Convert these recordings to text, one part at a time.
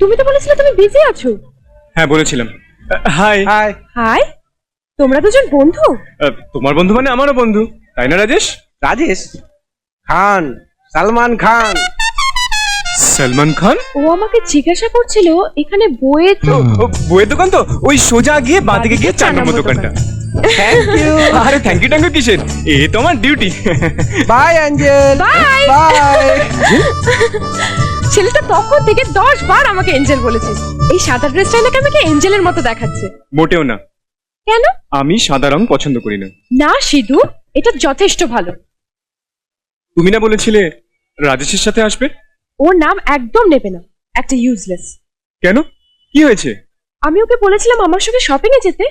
তুমি তো বলেছিলে তুমি বিজি আছো। হ্যাঁ বলেছিলাম। High high. হাই, তোমরা দুজন বন্ধু? তোমার বন্ধু মানে আমারও বন্ধু, তাই না রাজেশ? রাজেশ খান, সালমান খান। সলমান খান? ও আমাকে জিজ্ঞাসা করছিল এখানে বইয়ে তো। বইয়ের দোকান তো ওই সোজা গিয়ে বাঁদিকে গিয়ে 4 নম্বর দোকানটা। Thank you. আরে থ্যাংক ইউ ট্যাংক ইউ কিসের, এ তো আমার ডিউটি। Bye angel. বাই। বাই। ছেলেটা তখন থেকে 10 বার আমাকে এঞ্জেল বলেছে। এই সাদা ড্রেসটা নাকি আমাকে এঞ্জেলের মতো দেখাচ্ছে। মোটেও না, কেন? আমি সাদা রং পছন্দ করি না। না সিধু, এটা যথেষ্ট ভালো। তুমি না বলেছিলে রাজেশের সাথে আসবে? ওর নাম একদম নেবে না, একটা ইউজলেস। কেন, কি হয়েছে? আমি ওকে বলেছিলাম আমার সঙ্গে শপিং এ যেতে,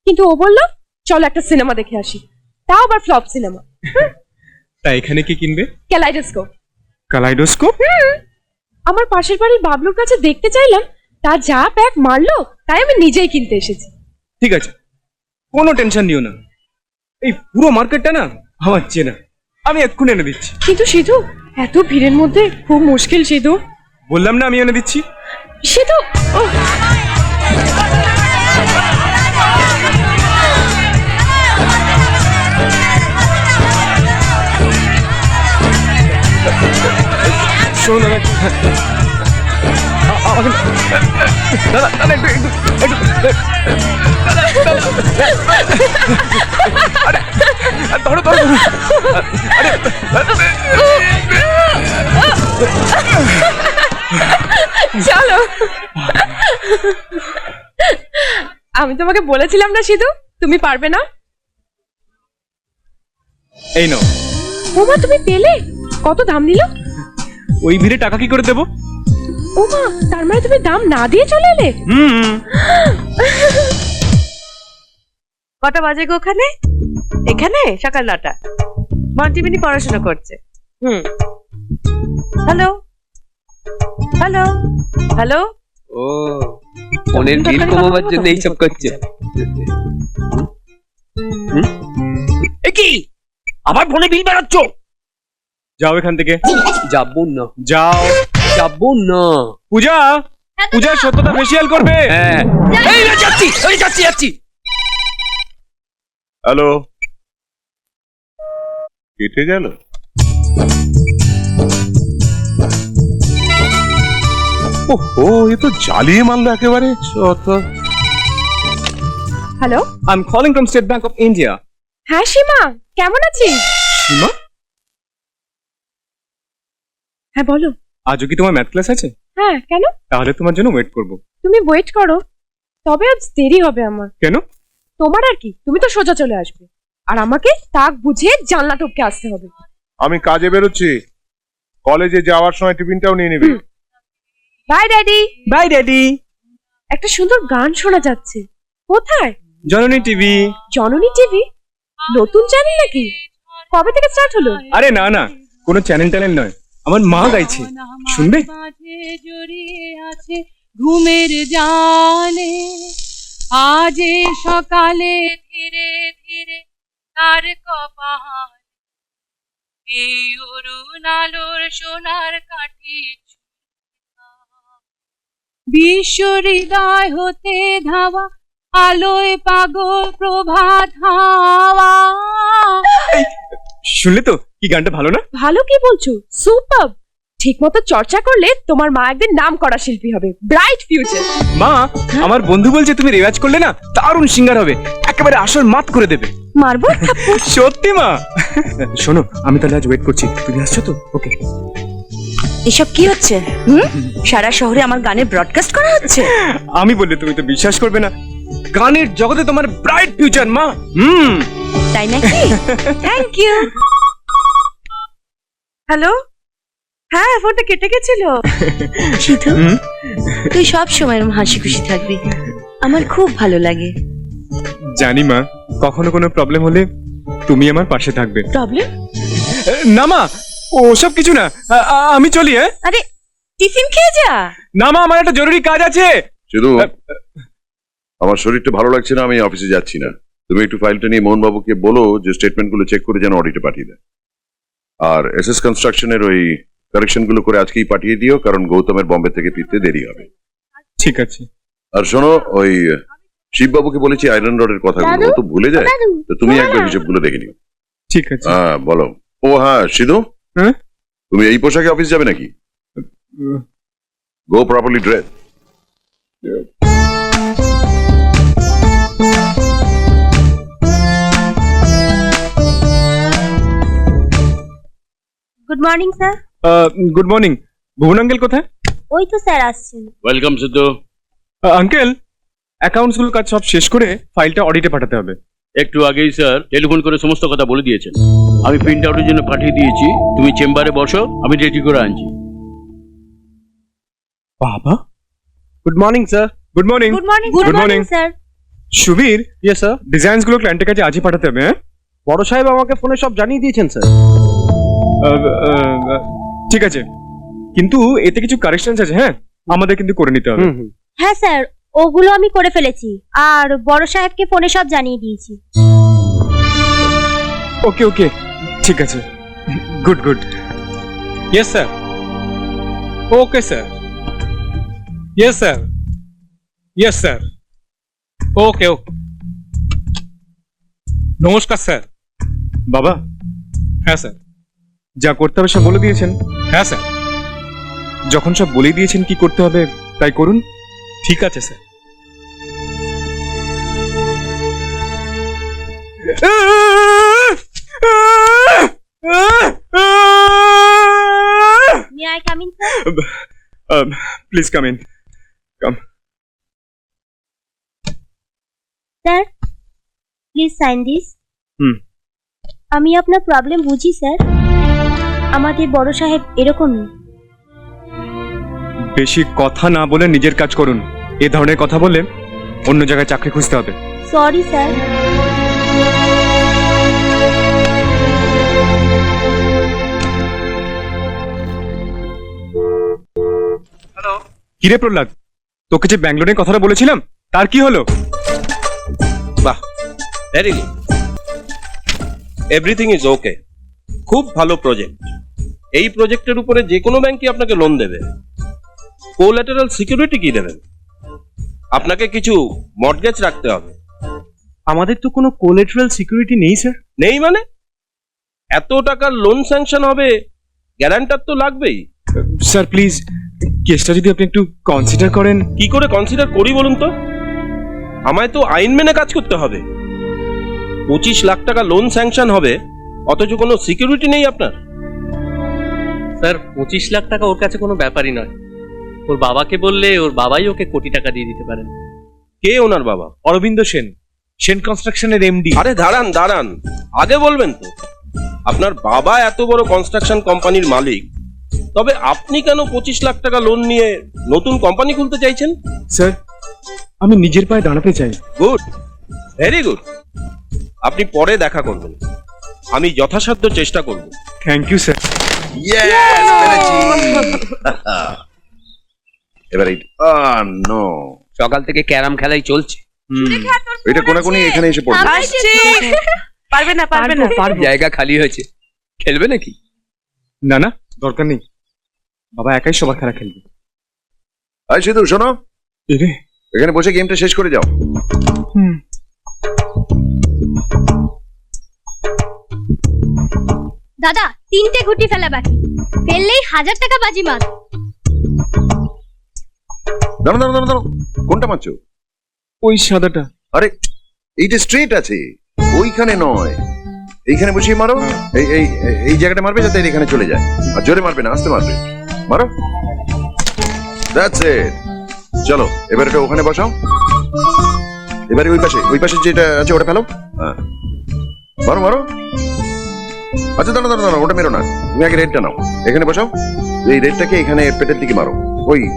কিন্তু ও বলল চলো একটা সিনেমা দেখে আসি, তাও আবার ফ্লপ সিনেমা। তা এখানে কি কিনবে? ক্যালাইডোস্কোপ। কালাইডোস্কোপ? আমার পাশের বাড়ির বাবলুর কাছে দেখতে চাইলাম, তা যা প্যাক মারলো, তাই আমি নিজেই কিনতে এসেছি। ঠিক আছে, কোনো টেনশন নিও না, এই পুরো মার্কেটটা না আমার চেনা, আমি এক্ষুনি এনে দিচ্ছি। কিন্তু সিধু, এত ভিড়ের মধ্যে খুব মুশকিল সিধু। বললাম না আমি এনে দিচ্ছি। সিধু, শোনো দাদা, দাদা দাদা একটু একটু ধরো ধরো, আরে চলো। আমি তোমাকে বলেছিলাম না সিধু, তুমি পারবে না। এই নাও। ওমা, তুমি পেলে? কত দাম নিল? ওই ভিড়ে টাকা কি করে দেবো? ওমা, তার মানে তুমি দাম না দিয়ে চলে এলে? কটা বাজে গো ওখানে? এখানে সকাল 9টা। মন্টিমিনি পড়াশোনা করছে। Hello hello hello. ও, ফোনের বিল কমাবার জন্য এইসব করছে। এ কি, আবার ফোনে বিল বাড়াচ্ছ? যাও এখান থেকে। যাবো না। যাও। যাবো না। পূজা, পূজা সত্যতা ফেসিয়াল করবে। হ্যাঁ, এই না, যাচ্ছি, এই যাচ্ছি যাচ্ছি। হ্যালো, কেটে গেল? ওহো, এ তো জ্বালিয়ে মারলো একেবারে। Hello. I am calling from state bank of India. হ্যাঁ সীমা, কেমন আছিস? সীমা, হ্যাঁ বলো। আজও কি তোমার ম্যাথ ক্লাস আছে? হ্যাঁ, কেন? তাহলে তোমার জন্য ওয়েট করব। তুমি ওয়েট করো, তবে আজ দেরি হবে আমার। কেন? তোমার আর কি, তুমি তো সোজা চলে আসবে, আর আমাকে তাক বুঝে জানলা টপকে আসতে হবে। আমি কাজে বেরোচ্ছি, কলেজে যাওয়ার সময় টিফিনটাও নিয়ে নিবি। Bye daddy. Bye daddy. একটা সুন্দর গান শোনা যাচ্ছে। কোথায়? জননী টিভি। জননী টিভি? নতুন চ্যানেল নাকি? কবে থেকে স্টার্ট হলো? আরে না না, কোনো চ্যানেল ট্যানেল নয়, আমার মা গাইছে, শুনবে? জড়িয়ে আছে ঘুমের জালে, আজ সকালে ধীরে ধীরে তার কপাল, এই অরুণ আলোর সোনার কাঠি, বিশ্ব হৃদয় হতে ধাওয়া আলোয় পাগল প্রভাত হাওয়া। শুনলে তো কি গানটা ভালো না? ভালো কি বলছো? সুপার। ঠিক মতো চর্চা করলে তোমার মা একদিন নাম করা শিল্পী হবে, ব্রাইট ফিউচার। মা, আমার বন্ধু বলছে তুমি রেওয়াজ করলে না দারুণ সিঙ্গার হবে, একেবারে আসল মাত করে দেবে। মারবো থাপ্পড়। সত্যি মা। শোনো, আমি তাহলে আজ ওয়েট করছি, তুমি আসছো তো? ওকে। এসব কি হচ্ছে? সারা শহরে আমার গানের ব্রডকাস্ট করা হচ্ছে। আমি বললে তুমি তো বিশ্বাস করবে না, গানের জগতে তোমার ব্রাইট ফিউচার মা। তাই নাকি? Thank you. হ্যালো, হ্যাঁ ফোনটা কেটে গেছিল। সিধু, তুই সব সময় এরকম হাসি খুশি থাকবি, আমার খুব ভালো লাগে। জানি মা, কখনো কোনো প্রবলেম হলে তুমি আমার পাশে থাকবে। প্রবলেম? না মা, ওসব কিছু না, আমি চলি। হ্যাঁ, আরে টিফিন খেয়ে যা। না মা, আমার একটা জরুরি কাজ আছে। শুধু আমার শরীরটা ভালো লাগছে না, আমি অফিসে যাচ্ছি না। তুমি একটু ফাইলটা নিয়ে মোহনবাবুকে বলো যে স্টেটমেন্টগুলো চেক করে যেন অডিটে পাঠিয়ে দেয়, আর এসএস কনস্ট্রাকশনের ওই কারেকশনগুলো করে আজকেই পাঠিয়ে দিও, কারণ গৌতমের বম্বে থেকে ফিরতে দেরি হবে। ঠিক আছে। আর শোনো, ওই শিববাবুকে বলেছি আয়রন রডের কথাগুলো, ও তো ভুলে যায়। তো তুমি একবার হিসেবগুলো দেখে নিও। ঠিক আছে। হ্যাঁ বলো। ও হ্যাঁ সিধু, হ্যাঁ? তুমি এই পোশাকে অফিস যাবে নাকি? Go properly dress. Good morning sir. Good morning. Bhuban uncle কোথায়? ওই তো স্যার আসছেন। ওয়েলকাম সিদ্ধু। আঙ্কেল, অ্যাকাউন্টস গুলো কাজ সব শেষ করে ফাইলটা অডিটে পাঠাতে হবে। একটু আগেই স্যার টেলিফোন করে সমস্ত কথা বলে দিয়েছেন। আমি প্রিন্ট আউটের জন্য পাঠিয়ে দিয়েছি, তুমি চেম্বারে বসো, আমি রেডি করে আনছি। বাবা, good morning sir. Good morning. Good morning. Good morning. Sir. Subir, yes sir, designs গুলো ক্লায়েন্টের কাছে আজই পাঠাতে হবে। হ্যাঁ, বড় সাহেব আমাকে ফোনে সব জানিয়ে দিয়েছেন স্যার। ঠিক আছে, কিন্তু এতে কিছু কারেকশনস আছে। হ্যাঁ, আমাদের কিন্তু করে নিতে হবে। হ্যাঁ স্যার, ওগুলো আমি করে ফেলেছি আর বড় সাহেবকে ফোনে সব জানিয়ে দিয়েছি। ওকে ওকে, ঠিক আছে। Good good. Yes sir. Okay sir. Yes sir. Yes sir. Okay okay. নমস্কার স্যার। বাবা, হ্যাঁ স্যার। যা করতে হবে সব বলে দিয়েছেন। হ্যাঁ স্যার। যখন সব বলে দিয়েছেন কি করতে হবে তাই করুন। ঠিক আছে sir. May I come in sir? Please come in. Sir please sign this. Hmm. আমি আপনার প্রবলেম বুঝি স্যার। আমাদের বড় সাহেব এরকমই। বেশি কথা না বলে নিজের কাজ করুন। এ ধরনের কথা বললে অন্য জায়গায় চাকরি খুঁজতে হবে। Sorry sir. কিরে প্রহ্লাদ, তোকে যে ব্যাঙ্গালোরের কথাটা বলেছিলাম তার কি হলো? বাহ, very good, everything is okay. খুব ভালো প্রজেক্ট। এই প্রজেক্টের উপরে যে কোনো ব্যাংকই আপনাকে লোন দেবে। কোল্যাটারাল সিকিউরিটি কি দেবেন? আপনাকে কিছু মর্টগেজ রাখতে হবে। আমাদের তো কোনো কোলেটারাল সিকিউরিটি নেই স্যার। নেই মানে? এত টাকার লোন স্যাংশন হবে, গ্যারান্টার তো লাগবেই। স্যার প্লিজ, কেসটা যদি আপনি একটু কনসিডার করেন। কি করে কনসিডার করি বলুন তো? আমায় তো আইন মেনে কাজ করতে হবে। 25 লাখ টাকা লোন স্যাংশন হবে, অথচ কোনো সিকিউরিটি নেই আপনার। স্যার 25 লাখ টাকা ওর কাছে কোনো ব্যাপারই নয়। ওর বাবাকে বললে ওর বাবাই ওকে কোটি টাকা দিয়ে দিতে পারেন। কে ওনার বাবা? অরবিন্দ সেন, সেন কনস্ট্রাকশনের এমডি। আরে দাঁড়ান দাঁড়ান, আগে বলবেন তো। আপনার বাবা এত বড় কনস্ট্রাকশন কোম্পানির মালিক, তবে আপনি কেন 25 লাখ টাকা লোন নিয়ে নতুন কোম্পানি খুলতে চাইছেন? স্যার, আমি নিজের পায়ে দাঁড়াতে চাই। Good, very good. আপনি পরে দেখা করবেন, আমি যথাসাধ্য চেষ্টা করব। Thank you sir. ইয়েস, পেরেছি। এবার এই নো, সকাল থেকে ক্যারাম খেলাই চলছে। এটা কোনাকুনি এখানে এসে পড়বে। পারবে না পারবে না। জায়গা খালি হয়েছে, খেলবে নাকি? না না, দরকার নেই। বাবা একাই সবার খেলা খেলবে। আয় সিধু, শোনো, এরে, এখানে বসে গেমটা শেষ করে যাও। হুম। দাদা 3টে গুটি ফেলা বাকি, ফেললেই 1000 টাকা বাজিমাত। দাঁড়াও দাঁড়াও দাঁড়াও দাঁড়াও, কোনটা মারছো? ওই সাদাটা। আরে এইটা স্ট্রেট আছে, ওইখানে নয়। এইখানে বসিয়ে মারো। এই এই এই জায়গাটা মারবে যাতে এখানে চলে যায়। আর জোরে মারবে না, আস্তে মারবে। মারো, দ্যাটস ইট। চলো এবার এটা ওখানে বসাও। এবারে ওই পাশে যেটা আছে ওটা ফেলো। হ্যাঁ, মারো মারো। আচ্ছা দাঁড়াও দাঁড়াও দাঁড়াও, ওটা মেরো না, তুমি আগে রেডটা নাও। এখানে বসাও, এই রেডটাকে এখানে পেটের দিকে মারো।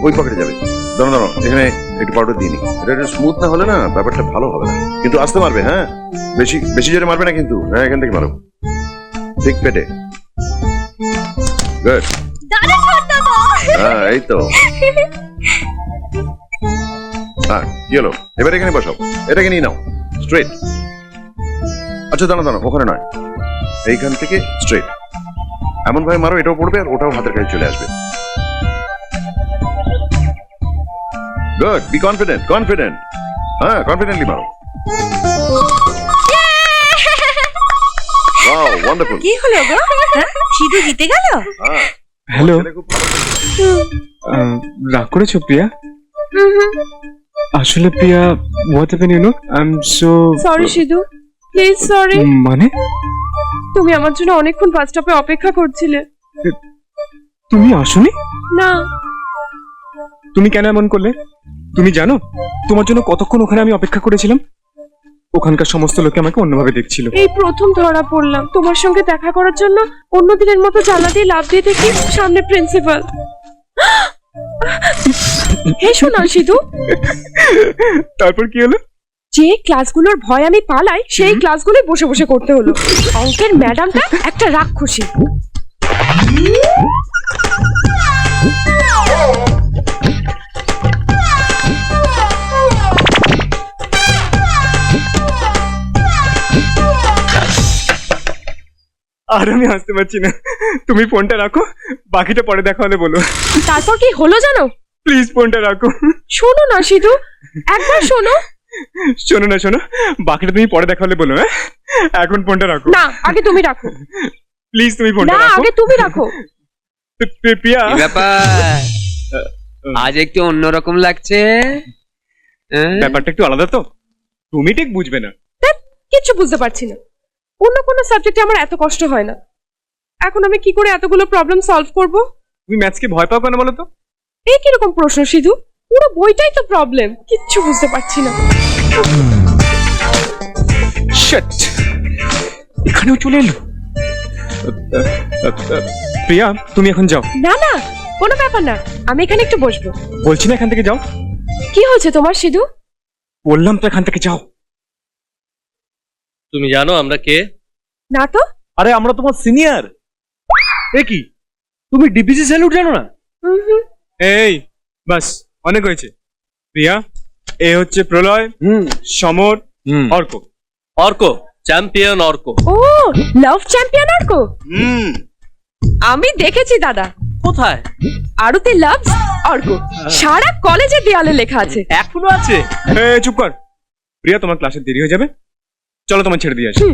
ওই পকেটে যাবে। দাঁড়াও দাঁড়াও, এখানে একটু পাউডার দিয়ে নি। এটা একটু স্মুথ না হলে না ব্যাপারটা ভালো হবে না। কিন্তু আস্তে মারবে, হ্যাঁ, বেশি বেশি জোরে মারবে না কিন্তু। হ্যাঁ, এখান থেকে মারো, ঠিক পেটে। গুড। দাদা ছোট দাদা। হ্যাঁ, এই তো। হ্যাঁ, কি হলো? এবার এখানে বসাও, এটাকে নিয়ে নাও স্ট্রেট। আচ্ছা দাঁড়াও দাঁড়াও, ওখানে নয়, এইখান থেকে স্ট্রেট এমন ভাবে মারো, এটাও পড়বে আর ওটাও হাতের কাছে চলে আসবে। Good, be confident, confident. হ্যাঁ, কনফিডেন্টলি মারো। Wow, wonderful. কি হলো গো? হ্যাঁ? সিধু জিতে গেল? হ্যাঁ, হ্যালো, ছেলে খুব ভালো। রাগ করেছো প্রিয়া? আসলে Priya, what happen you know, I am so sorry Sidhu, please sorry. মানে তুমি আমার জন্য অনেকক্ষণ বাস স্টপে অপেক্ষা করছিলে। তুমি আসোনি? না, তুমি কেন এমন করলে? তুমি জানো তোমার জন্য কতক্ষণ ওখানে আমি অপেক্ষা করেছিলাম? ওখানকার সমস্ত লোকে আমাকে অন্যভাবে দেখছিল। এই প্রথম ধরা পড়লাম। তোমার সঙ্গে দেখা করার জন্য অন্য দিনের মতো জানলা দিয়ে লাফ দিয়ে দেখি সামনে প্রিন্সিপাল। হে শোনা সিধু, তারপর কি হলো? যে ক্লাসগুলোর ভয় আমি পালাই সেই ক্লাসগুলো বসে বসে করতে হলো। অঙ্কের ম্যাডামটা একটা রাক্ষসী। আর আমি হাসতে পারছি না। তুমি ফোনটা রাখো, বাকিটা পরে দেখা হলে বলো। তারপর কি হলো জানো? প্লিজ ফোনটা রাখো। শোনো না সিধু, একবার শোনো। শোনো না, শোনো, বাকিটা তুমি পরে দেখা হলে বলো। হ্যাঁ, এখন ফোনটা রাখো। না, আগে তুমি রাখো। প্লিজ তুমি ফোনটা না, রাখো। আগে তুমি রাখো। প্রিয়া, কি ব্যাপার? আজ একটু অন্যরকম লাগছে। হ্যাঁ? ব্যাপারটা একটু আলাদা তো, তুমি ঠিক বুঝবে না। কিচ্ছু বুঝতে পারছি না। অন্য কোনো সাবজেক্টে আমার এত কষ্ট হয় না। এখন আমি কি করে এতগুলো প্রবলেম সলভ করব? তুমি ম্যাথসকে ভয় পাও কেন বলো তো? এই কিরকম প্রশ্ন সিধু? পুরো বইটাই তো প্রবলেম, কিচ্ছু বুঝতে পারছি না। শিট, এখানেও চলে এলো। প্রিয়া, তুমি এখন যাও। না না, কোনো ব্যাপার না, আমি এখানে একটু বসবো। বলছি না এখান থেকে যাও। কি হয়েছে তোমার সিধু? বললাম তো এখান থেকে যাও। তুমি জানো আমরা কে? না তো। আরে আমরা তোমার সিনিয়র। এ কি, তুমি ডিপিসি স্যালুট জানো না? এই বাস, অনেক হয়েছে। প্রিয়া, এ হচ্ছে প্রলয়, সমর, অর্ক। অর্ক, চ্যাম্পিয়ন অর্ক। ও, লাভ চ্যাম্পিয়ন অর্ক। আমি দেখেছি দাদা। কোথায়? আরতি লাভস অর্ক, সারা কলেজে দেয়ালে লেখা আছে। এখনো আছে? চুপ কর প্রিয়া, তোমার ক্লাসে দেরি হয়ে যাবে, চলো তোমার ছেড়ে দিয়ে আসি।